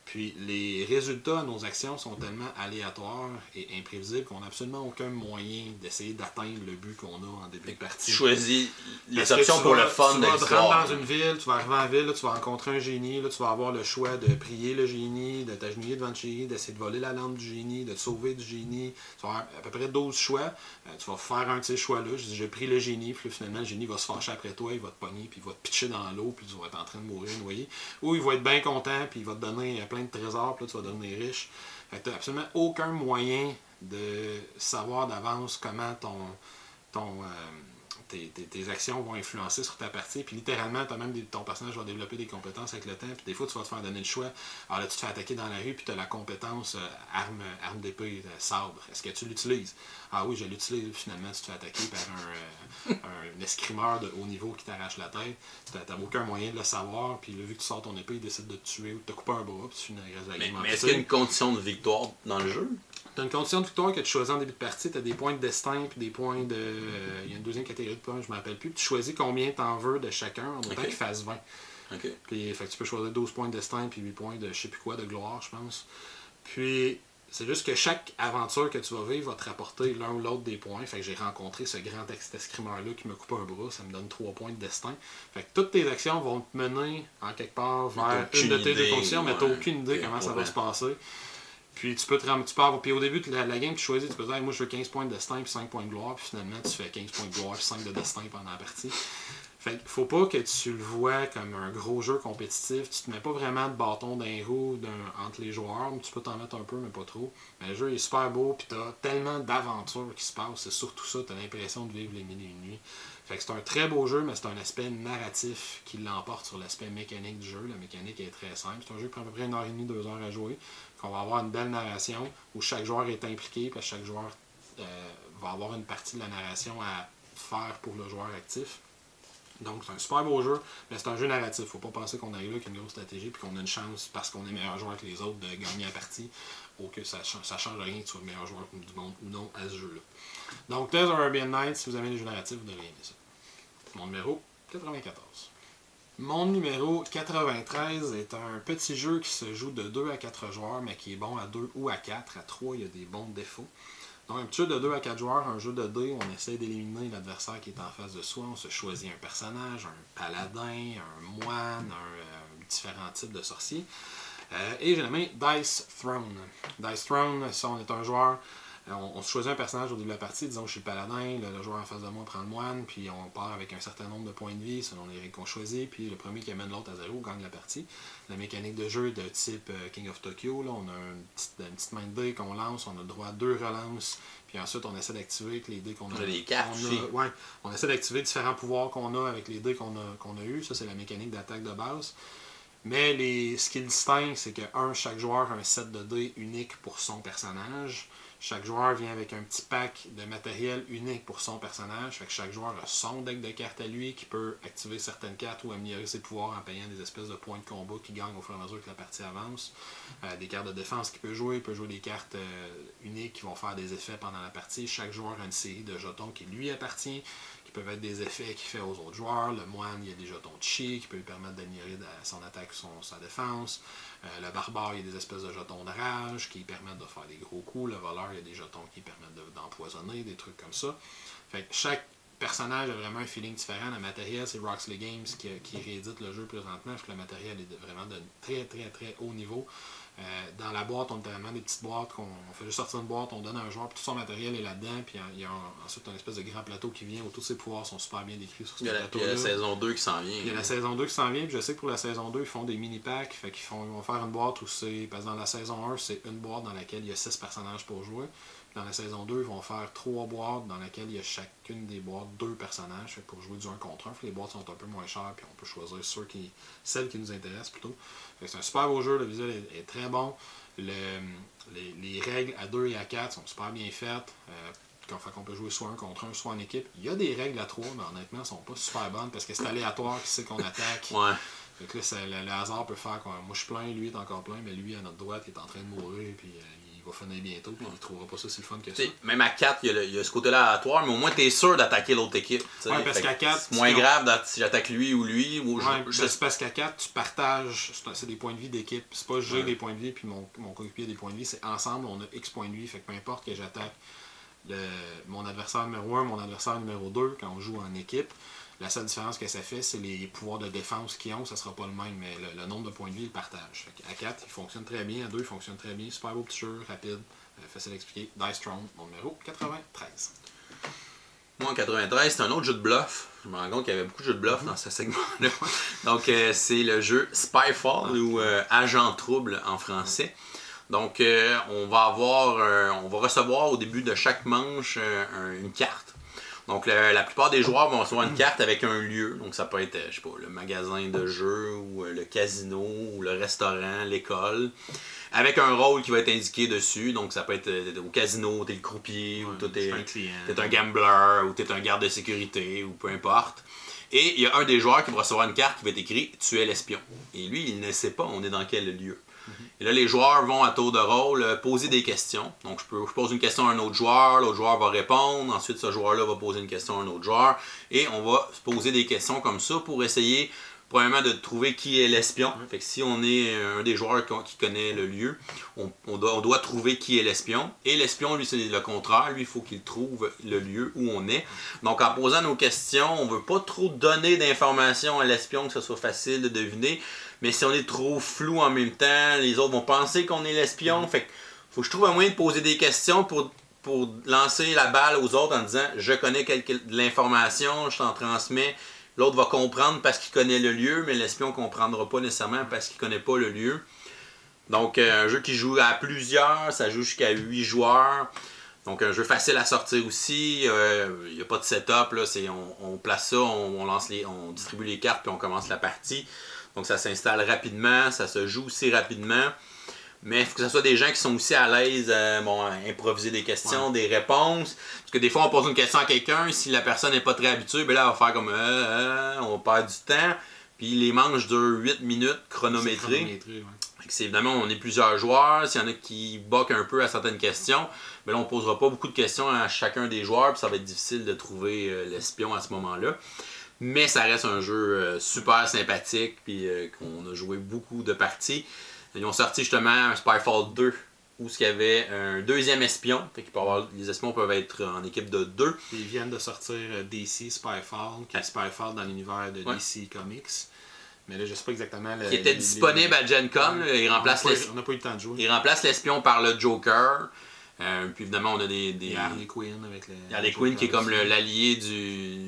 Puis les résultats de nos actions sont tellement aléatoires et imprévisibles qu'on n'a absolument aucun moyen d'essayer d'atteindre le but qu'on a en début de partie. Tu choisis les options pour le fun de l'histoire. Tu vas te rendre dans une ville, tu vas arriver en ville, là, tu vas rencontrer un génie, là, tu vas avoir le choix de prier le génie, de t'agenouiller devant le génie, d'essayer de voler la lampe du génie, de te sauver du génie. Tu vas avoir à peu près 12 choix. Tu vas faire un de ces choix-là. Je dis, j'ai pris le génie, puis finalement, le génie va se fâcher après toi, il va te pogner, puis il va te pitcher dans l'eau, puis tu vas être en train de mourir noyé. Ou il va être bien content, puis il va te donner plein de trésors, puis là, tu vas devenir riche. Fait que tu n'as absolument aucun moyen de savoir d'avance comment tes actions vont influencer sur ta partie. Puis littéralement, ton personnage va développer des compétences avec le temps. Puis des fois, tu vas te faire donner le choix. Alors là, tu te fais attaquer dans la rue, puis tu as la compétence arme d'épée, sabre. Est-ce que tu l'utilises? Ah oui, je l'utilise. Finalement, tu te fais attaquer par un escrimeur de haut niveau qui t'arrache la tête. Tu n'as aucun moyen de le savoir. Puis vu que tu sors ton épée, il décide de te tuer ou de te couper un bras. Puis tu finis avec la game. Mais est-ce qu'il y a une condition de victoire dans le jeu? Tu as une condition de victoire que tu choisis en début de partie. Tu as des points de destin, puis des points de. Il y a une deuxième catégorie de points, je ne me rappelle plus. Puis tu choisis combien tu en veux de chacun, en autant qu'il fasse 20. Okay. Puis fait que tu peux choisir 12 points de destin, puis 8 points de je sais plus quoi, de gloire, je pense. Puis c'est juste que chaque aventure que tu vas vivre va te rapporter l'un ou l'autre des points. Fait que j'ai rencontré ce grand escrimeur-là qui me coupe un bras, ça me donne 3 points de destin. Fait que toutes tes actions vont te mener en quelque part vers une de tes deux conditions, mais tu n'as aucune idée comment ça va se passer. Puis tu peux avoir. Puis au début de la game, tu choisis, tu peux dire, moi je veux 15 points de destin puis 5 points de gloire, puis finalement tu fais 15 points de gloire puis 5 de destin pendant la partie. Fait qu'il faut pas que tu le vois comme un gros jeu compétitif. Tu te mets pas vraiment de bâton d'un roue entre les joueurs. Tu peux t'en mettre un peu, mais pas trop. Mais le jeu est super beau, puis t'as tellement d'aventures qui se passent. C'est surtout ça, t'as l'impression de vivre les mille et une nuits. Fait que c'est un très beau jeu, mais c'est un aspect narratif qui l'emporte sur l'aspect mécanique du jeu. La mécanique est très simple. C'est un jeu qui prend à peu près 1h30, 2 heures à jouer. On va avoir une belle narration où chaque joueur est impliqué, parce que chaque joueur va avoir une partie de la narration à faire pour le joueur actif. Donc c'est un super beau jeu, mais c'est un jeu narratif. Faut pas penser qu'on arrive là avec une grosse stratégie puis qu'on a une chance parce qu'on est meilleur joueur que les autres de gagner la partie, ou que ça change rien que tu sois le meilleur joueur du monde ou non à ce jeu-là. Donc Tales of Arabian Nights, si vous avez les jeux narratifs, vous devriez aimer ça. Mon numéro 94. Mon numéro 93 est un petit jeu qui se joue de 2 à 4 joueurs, mais qui est bon à 2 ou à 4. À 3, il y a des bons défauts. Donc un petit jeu de 2 à 4 joueurs, un jeu de dés, on essaie d'éliminer l'adversaire qui est en face de soi. On se choisit un personnage, un paladin, un moine, différents types de sorciers. Et j'ai nommé Dice Throne. Dice Throne, si on est un joueur, on se choisit un personnage au début de la partie, disons que je suis le paladin, le joueur en face de moi prend le moine, puis on part avec un certain nombre de points de vie selon les règles qu'on choisit, puis le premier qui amène l'autre à 0 gagne la partie. La mécanique de jeu de type King of Tokyo, là, on a une petite main de dés qu'on lance, on a le droit à 2 relances, puis ensuite on essaie d'activer avec les dés qu'on a. On a des cartes aussi. Ouais, on essaie d'activer différents pouvoirs qu'on a avec les dés qu'on a eu, ça c'est la mécanique d'attaque de base. Mais ce qui le distingue, c'est que chaque joueur a un set de dés unique pour son personnage. Chaque joueur vient avec un petit pack de matériel unique pour son personnage. Fait que chaque joueur a son deck de cartes à lui qui peut activer certaines cartes ou améliorer ses pouvoirs en payant des espèces de points de combat qui gagnent au fur et à mesure que la partie avance. Des cartes de défense qu'il peut jouer. Il peut jouer des cartes uniques qui vont faire des effets pendant la partie. Chaque joueur a une série de jetons qui lui appartient, qui peuvent être des effets qu'il fait aux autres joueurs. Le moine, il y a des jetons de chi qui peuvent lui permettre d'améliorer son attaque ou sa défense. Le barbare, il y a des espèces de jetons de rage qui permettent de faire des gros coups. Le voleur, il y a des jetons qui permettent d'empoisonner, des trucs comme ça. Fait que chaque personnage a vraiment un feeling différent. Le matériel, c'est Roxley Games qui réédite le jeu présentement. Le matériel est vraiment de très très très haut niveau. Dans la boîte, on a vraiment des petites boîtes on fait juste sortir une boîte, on donne à un joueur, puis tout son matériel est là-dedans, puis il y a ensuite un espèce de grand plateau qui vient où tous ses pouvoirs sont super bien décrits sur ce plateau. Il y a la saison 2 qui s'en vient. Il y a la saison 2 qui s'en vient, puis je sais que pour la saison 2, ils font des mini-packs, fait qu'ils vont faire une boîte où c'est. Parce que dans la saison 1, c'est une boîte dans laquelle il y a 6 personnages pour jouer. Dans la saison 2, ils vont faire 3 boîtes dans lesquelles il y a chacune des boîtes 2 personnages. Fait pour jouer du 1 contre 1, les boîtes sont un peu moins chères, puis on peut choisir celles qui nous intéressent plutôt. C'est un super beau jeu, le visuel est très bon. Les règles à 2 et à 4 sont super bien faites. Qu'on peut jouer soit 1 contre 1, soit en équipe. Il y a des règles à 3, mais honnêtement, elles ne sont pas super bonnes parce que c'est aléatoire qui sait qu'on attaque. Ouais. Fait que là, le hasard peut faire quoi. Moi je suis plein, lui est encore plein, mais lui à notre droite il est en train de mourir, puis il va finir bientôt, puis il trouvera pas ça si le fun que ça. Même à 4, il y a ce côté-là aléatoire, mais au moins tu es sûr d'attaquer l'autre équipe. Ouais, parce qu'à 4, c'est moins grave si j'attaque lui ou lui. Ou c'est parce qu'à 4, tu partages, c'est des points de vie d'équipe. C'est pas j'ai des points de vie, puis mon coéquipier a des points de vie, c'est ensemble, on a X points de vie, fait que peu importe que j'attaque mon adversaire numéro 1, mon adversaire numéro 2, quand on joue en équipe. La seule différence que ça fait, c'est les pouvoirs de défense qu'ils ont, ça sera pas le même, mais le nombre de points de vie, ils le partagent. À 4, il fonctionne très bien, à 2, il fonctionne très bien, super beau petit jeu, rapide, facile à expliquer. Dice Throne, mon numéro 93. Moi en 93, c'est un autre jeu de bluff. Je me rends compte qu'il y avait beaucoup de jeux de bluff dans ce segment-là. Donc c'est le jeu Spyfall ou Agent Trouble en français. Donc on va recevoir au début de chaque manche une carte. Donc la plupart des joueurs vont recevoir une carte avec un lieu. Donc ça peut être, je sais pas, le magasin de jeux, ou le casino, ou le restaurant, l'école. Avec un rôle qui va être indiqué dessus. Donc ça peut être au casino, t'es le croupier, ou t'es un gambler, ou t'es un garde de sécurité, ou peu importe. Et il y a un des joueurs qui va recevoir une carte qui va être écrite « Tu es l'espion ». Et lui, il ne sait pas on est dans quel lieu. Et là, les joueurs vont à tour de rôle poser des questions. Donc, je pose une question à un autre joueur, l'autre joueur va répondre, ensuite ce joueur-là va poser une question à un autre joueur, et on va se poser des questions comme ça pour essayer, premièrement, de trouver qui est l'espion. Fait que si on est un des joueurs qui connaît le lieu, on doit trouver qui est l'espion. Et l'espion, lui, c'est le contraire. Lui, il faut qu'il trouve le lieu où on est. Donc, en posant nos questions, on ne veut pas trop donner d'informations à l'espion, que ce soit facile de deviner. Mais si on est trop flou en même temps, les autres vont penser qu'on est l'espion. Fait que faut que je trouve un moyen de poser des questions pour lancer la balle aux autres en disant « Je connais de l'information, je t'en transmets ». L'autre va comprendre parce qu'il connaît le lieu, mais l'espion ne comprendra pas nécessairement parce qu'il ne connaît pas le lieu. Donc, un jeu qui joue à plusieurs, ça joue jusqu'à 8 joueurs. Donc, un jeu facile à sortir aussi. Il n'y a pas de setup. Là, on place ça, on distribue les cartes, puis on commence la partie. Donc, ça s'installe rapidement, ça se joue aussi rapidement. Mais il faut que ce soit des gens qui sont aussi à l'aise à improviser des questions, des réponses. Parce que des fois, on pose une question à quelqu'un, si la personne n'est pas très habituée, ben là, elle va faire comme on perd du temps. Puis les manches durent 8 minutes chronométrées. Évidemment, on est plusieurs joueurs. S'il y en a qui boquent un peu à certaines questions, ben là, on ne posera pas beaucoup de questions à chacun des joueurs, puis ça va être difficile de trouver l'espion à ce moment-là. Mais ça reste un jeu super sympathique, puis qu'on a joué beaucoup de parties. Ils ont sorti justement un Spyfall 2 où il y avait un deuxième espion. Les espions peuvent être en équipe de 2. Ils viennent de sortir DC Spyfall, qui est Spyfall dans l'univers de DC Comics. Mais là, je sais pas exactement... Qui était disponible à Gen Con. Il remplace on n'a pas eu le temps de jouer. Il remplace l'espion par le Joker. Puis évidemment, on a des Harley Quinn avec le... Harley Quinn qui est comme l'allié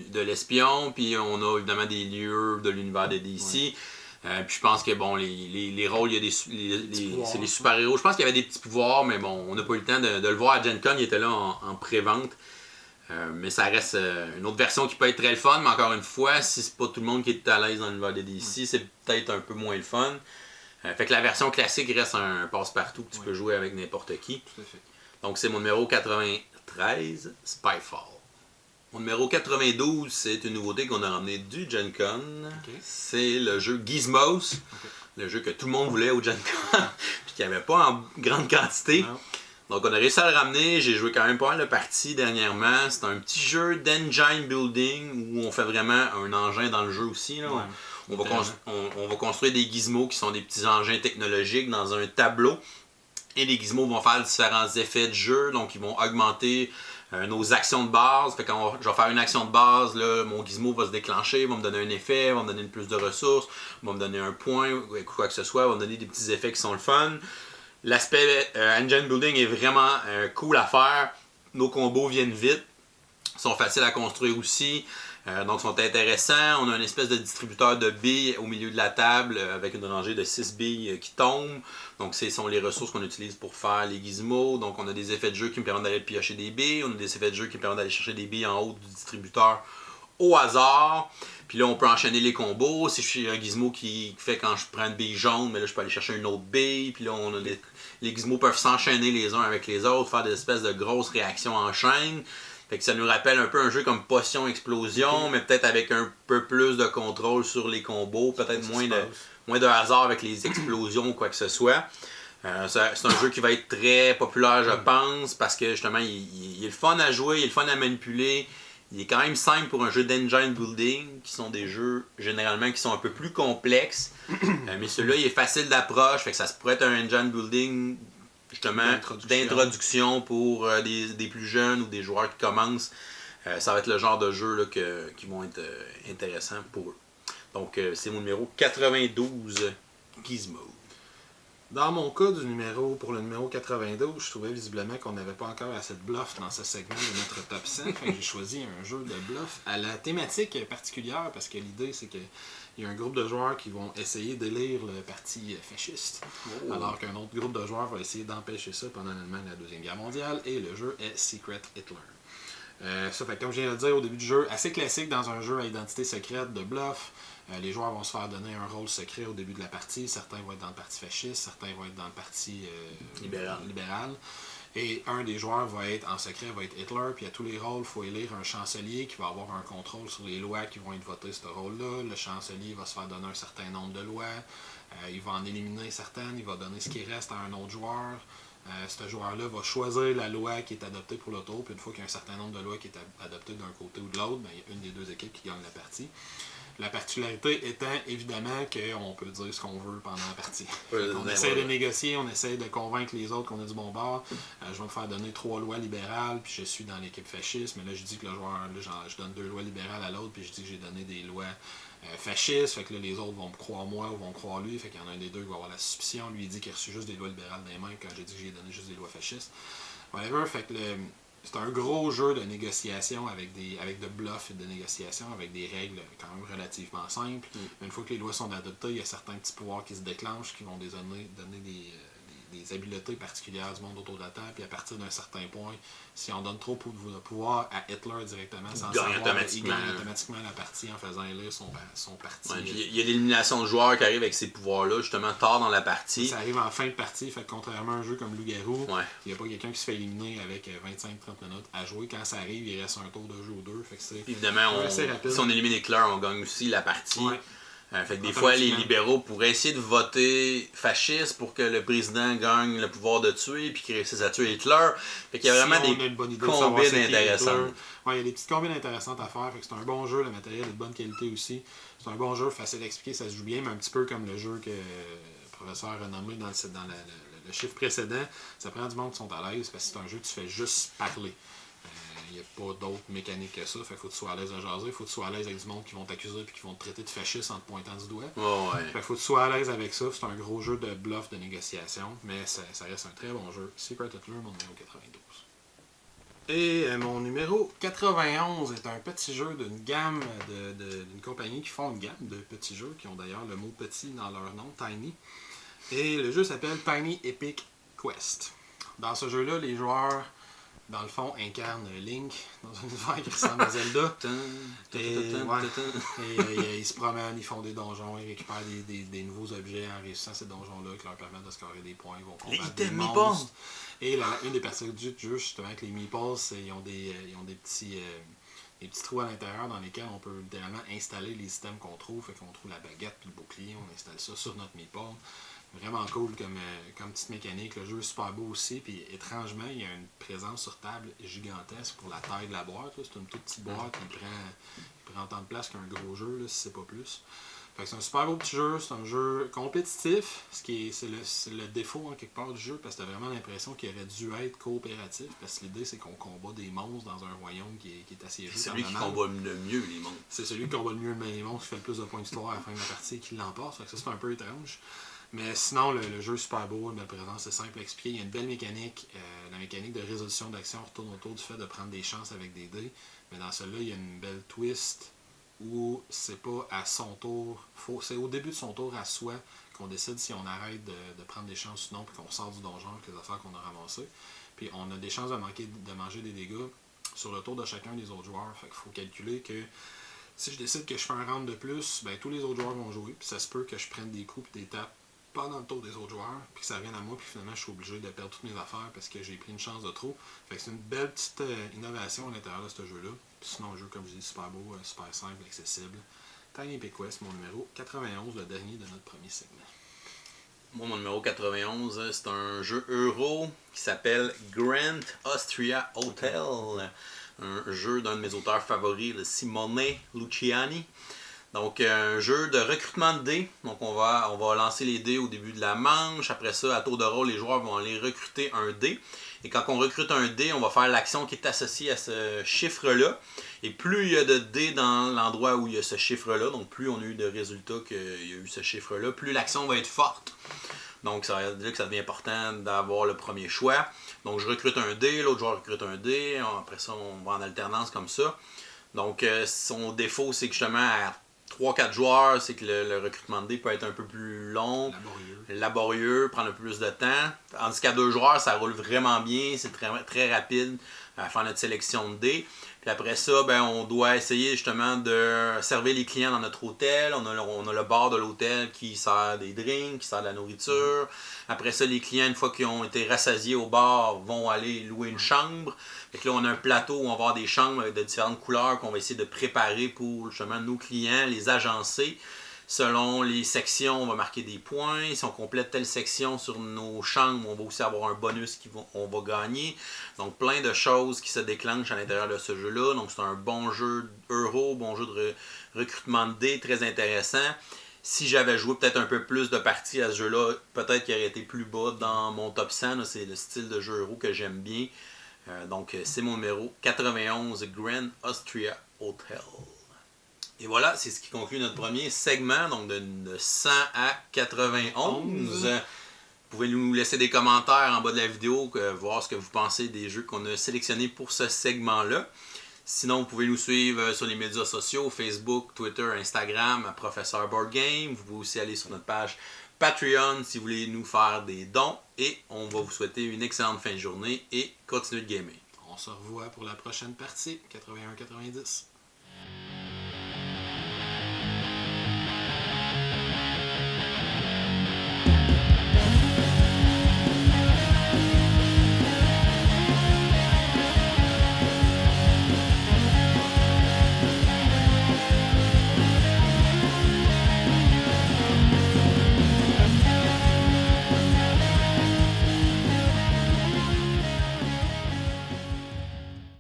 de l'espion. Puis on a évidemment des lieux de l'univers de DC. Ouais. Puis je pense que bon, les rôles, il y a c'est les super-héros. Je pense qu'il y avait des petits pouvoirs, mais bon, on n'a pas eu le temps de le voir à Gen Con. Il était là en pré-vente. Mais ça reste une autre version qui peut être très le fun, mais encore une fois, si c'est pas tout le monde qui est à l'aise dans l'univers de DC, c'est peut-être un peu moins le fun. Fait que la version classique reste un passe-partout que tu peux jouer avec n'importe qui. Tout à fait. Donc c'est mon numéro 93, Spyfall. Mon numéro 92, c'est une nouveauté qu'on a ramené du Gen Con. Okay. C'est le jeu Gizmos. Okay. Le jeu que tout le monde voulait au Gen Con, puis qu'il n'y avait pas en grande quantité. Non. Donc on a réussi à le ramener. J'ai joué quand même pas mal de parties dernièrement. C'est un petit jeu d'engine building où on fait vraiment un engin dans le jeu aussi. Là. Ouais. On va construire des gizmos qui sont des petits engins technologiques dans un tableau. Et les gizmos vont faire différents effets de jeu. Donc ils vont augmenter nos actions de base. Fait que quand je vais faire une action de base, là, mon gizmo va se déclencher, va me donner un effet, va me donner plus de ressources, va me donner un point, quoi que ce soit, va me donner des petits effets qui sont le fun. L'aspect engine building est vraiment cool à faire. Nos combos viennent vite, sont faciles à construire aussi, donc sont intéressants. On a une espèce de distributeur de billes au milieu de la table avec une rangée de 6 billes qui tombent. Donc ce sont les ressources qu'on utilise pour faire les gizmos. Donc on a des effets de jeu qui me permettent d'aller piocher des billes. On a des effets de jeu qui me permettent d'aller chercher des billes en haut du distributeur au hasard. Puis là, on peut enchaîner les combos. Si je suis un gizmo qui fait quand je prends une bille jaune, mais là, je peux aller chercher une autre bille. Puis là, on a les gizmos peuvent s'enchaîner les uns avec les autres, faire des espèces de grosses réactions en chaîne. Fait que ça nous rappelle un peu un jeu comme Potion Explosion, mais peut-être avec un peu plus de contrôle sur les combos, peut-être moins de hasard avec les explosions ou quoi que ce soit. C'est un jeu qui va être très populaire, je pense, parce que justement, il est le fun à jouer, il est le fun à manipuler. Il est quand même simple pour un jeu d'engine building, qui sont des jeux généralement qui sont un peu plus complexes. Mais celui-là, il est facile d'approche, fait que ça pourrait être un engine building justement d'introduction pour des plus jeunes ou des joueurs qui commencent. Ça va être le genre de jeu là, qui vont être intéressants pour eux. Donc c'est mon numéro 92, Gizmo. Dans mon cas pour le numéro 92, je trouvais visiblement qu'on n'avait pas encore assez de bluff dans ce segment de notre top 100. J'ai choisi un jeu de bluff à la thématique particulière parce que l'idée c'est qu'il y a un groupe de joueurs qui vont essayer d'élire le parti fasciste, alors qu'un autre groupe de joueurs va essayer d'empêcher ça pendant la Deuxième Guerre mondiale, et le jeu est Secret Hitler. Ça fait comme je viens de le dire au début du jeu, assez classique dans un jeu à identité secrète de bluff. Les joueurs vont se faire donner un rôle secret au début de la partie. Certains vont être dans le parti fasciste, certains vont être dans le parti libéral. Et un des joueurs va être en secret, va être Hitler. Puis à tous les rôles, il faut élire un chancelier qui va avoir un contrôle sur les lois qui vont être votées ce rôle-là. Le chancelier va se faire donner un certain nombre de lois. Il va en éliminer certaines. Il va donner ce qui reste à un autre joueur. Ce joueur-là va choisir la loi qui est adoptée pour le tour. Puis une fois qu'il y a un certain nombre de lois qui est adoptée d'un côté ou de l'autre, ben, il y a une des deux équipes qui gagne la partie. La particularité étant évidemment qu'on peut dire ce qu'on veut pendant la partie. On essaie de négocier, on essaie de convaincre les autres qu'on a du bon bord. Je vais me faire donner 3 lois libérales, puis je suis dans l'équipe fasciste, mais là je dis que le joueur, là, je donne 2 lois libérales à l'autre, puis je dis que j'ai donné des lois fascistes, fait que là les autres vont me croire moi ou vont me croire lui, fait qu'il y en a un des deux qui va avoir la suspicion, lui il dit qu'il a reçu juste des lois libérales dans les mains quand j'ai dit que j'ai donné juste des lois fascistes. Whatever, fait que c'est un gros jeu de négociation avec de bluff et de négociation avec des règles quand même relativement simples. Une fois que les lois sont adoptées, il y a certains petits pouvoirs qui se déclenchent qui vont donner des des habiletés particulières du monde autour de la table, puis à partir d'un certain point, si on donne trop de pouvoir à Hitler directement, sans Il gagne savoir, automatiquement. il gagne automatiquement la partie en faisant élire son parti. Ouais, il y a l'élimination de joueurs qui arrive avec ces pouvoirs-là, justement, tard dans la partie. Ça arrive en fin de partie, fait que contrairement à un jeu comme Loup-Garou, Ouais. il n'y a pas quelqu'un qui se fait éliminer avec 25-30 minutes à jouer. Quand ça arrive, il reste un tour de jeu ou deux. Fait que c'est Évidemment, assez rapide. si on élimine Hitler, on gagne aussi la partie. Ouais. Fait que des fois, les libéraux pourraient essayer de voter fasciste pour que le président gagne le pouvoir de tuer puis qu'il réussisse à tuer Hitler. Fait qu'il y a vraiment des combines intéressantes. Ouais, il y a des petites combines intéressantes à faire. Fait que c'est un bon jeu, le matériel est de bonne qualité aussi. C'est un bon jeu, facile à expliquer, ça se joue bien, mais un petit peu comme le jeu que le professeur a nommé dans le chiffre précédent. Ça prend du monde qui sont à l'aise parce que c'est un jeu que tu fais juste parler. Il n'y a pas d'autre mécanique que ça. Fait qu'il faut que tu sois à l'aise à jaser. Il faut que tu sois à l'aise avec du monde qui vont t'accuser et qui vont te traiter de fasciste en te pointant du doigt. Ouais. Fait qu'il faut que tu sois à l'aise avec ça. C'est un gros jeu de bluff, de négociation, mais ça reste un très bon jeu. Secret Hitler, mon numéro 92. Et mon numéro 91 est un petit jeu d'une gamme d'une compagnie qui font une gamme de petits jeux, qui ont d'ailleurs le mot petit dans leur nom, Tiny. Et le jeu s'appelle Tiny Epic Quest. Dans ce jeu-là, les joueurs, dans le fond, incarnent Link dans un univers qui ressemble à Zelda. Et ils se promènent, ils font des donjons, ils récupèrent des nouveaux objets en réussissant ces donjons-là qui leur permettent de scorer des points. Ils vont combattre des monstres. Et une des parties du jeu, justement, avec les meeples, ils ont des petits trous à l'intérieur dans lesquels on peut littéralement installer les systèmes qu'on trouve. Fait qu'on trouve la baguette puis le bouclier, on installe ça sur notre meeple. Vraiment cool comme petite mécanique. Le jeu est super beau aussi. Puis étrangement, il y a une présence sur table gigantesque pour la taille de la boîte. C'est une toute petite boîte qui prend autant de place qu'un gros jeu, là, si c'est pas plus. Fait que c'est un super beau petit jeu. C'est un jeu compétitif. C'est le défaut en quelque part du jeu parce que t'as vraiment l'impression qu'il aurait dû être coopératif. Parce que l'idée, c'est qu'on combat des monstres dans un royaume qui est assiégé. C'est celui qui combat le mieux les monstres. C'est celui qui combat le mieux les monstres, qui fait le plus de points d'histoire à la fin de la partie et qui l'emporte. Fait que ça, c'est un peu étrange. Mais sinon, le jeu est super beau, une belle présence, c'est simple à expliquer. Il y a une belle mécanique. La mécanique de résolution d'action retourne autour du fait de prendre des chances avec des dés. Mais dans celui-là, il y a une belle twist où c'est pas à son tour, c'est au début de son tour à soi qu'on décide si on arrête de prendre des chances ou non, puis qu'on sort du donjon avec les affaires qu'on a ramassées. Puis on a des chances de manger des dégâts sur le tour de chacun des autres joueurs. Fait qu'il faut calculer que si je décide que je fais un round de plus, ben tous les autres joueurs vont jouer, puis ça se peut que je prenne des coups et des tapes pendant le tour des autres joueurs, puis que ça revienne à moi, puis finalement je suis obligé de perdre toutes mes affaires parce que j'ai pris une chance de trop. Fait que c'est une belle petite innovation à l'intérieur de ce jeu-là. Puis sinon, un jeu, comme je dis, super beau, super simple, accessible. Tiny Epic Quest, mon numéro 91, le dernier de notre premier segment. Moi, mon numéro 91, c'est un jeu euro qui s'appelle Grand Austria Hotel. Un jeu d'un de mes auteurs favoris, le Simone Luciani. Donc, un jeu de recrutement de dés. Donc, on va lancer les dés au début de la manche. Après ça, à tour de rôle, les joueurs vont aller recruter un dé. Et quand on recrute un dé, on va faire l'action qui est associée à ce chiffre-là. Et plus il y a de dés dans l'endroit où il y a ce chiffre-là, donc plus on a eu de résultats qu'il y a eu ce chiffre-là, plus l'action va être forte. Donc, ça veut dire que ça devient important d'avoir le premier choix. Donc, je recrute un dé, l'autre joueur recrute un dé. Après ça, on va en alternance comme ça. Donc, son défaut, c'est que justement, à 3-4 joueurs, c'est que le recrutement de dés peut être un peu plus long, laborieux, prendre un peu plus de temps. Tandis qu'à 2 joueurs, ça roule vraiment bien, c'est très, très rapide à faire notre sélection de dés. Puis après ça, ben, on doit essayer justement de servir les clients dans notre hôtel. On a le bar de l'hôtel qui sert des drinks, qui sert de la nourriture. Après ça, les clients, une fois qu'ils ont été rassasiés au bar, vont aller louer une chambre. Fait que là, on a un plateau où on va avoir des chambres de différentes couleurs qu'on va essayer de préparer pour justement nos clients, les agencer. Selon les sections, on va marquer des points. Si on complète telle section sur nos chambres, on va aussi avoir un bonus qu'on va gagner. Donc, plein de choses qui se déclenchent à l'intérieur de ce jeu-là. Donc, c'est un bon jeu euro, bon jeu de recrutement de dés, très intéressant. Si j'avais joué peut-être un peu plus de parties à ce jeu-là, peut-être qu'il aurait été plus bas dans mon top 100. Là, c'est le style de jeu euro que j'aime bien. Donc, c'est mon numéro 91, Grand Austria Hotel. Et voilà, c'est ce qui conclut notre premier segment, donc de 100 à 91. Vous pouvez nous laisser des commentaires en bas de la vidéo, voir ce que vous pensez des jeux qu'on a sélectionnés pour ce segment-là. Sinon, vous pouvez nous suivre sur les médias sociaux, Facebook, Twitter, Instagram, Professeur Board Game. Vous pouvez aussi aller sur notre page Patreon si vous voulez nous faire des dons. Et on va vous souhaiter une excellente fin de journée et continuez de gamer. On se revoit pour la prochaine partie, 81-90.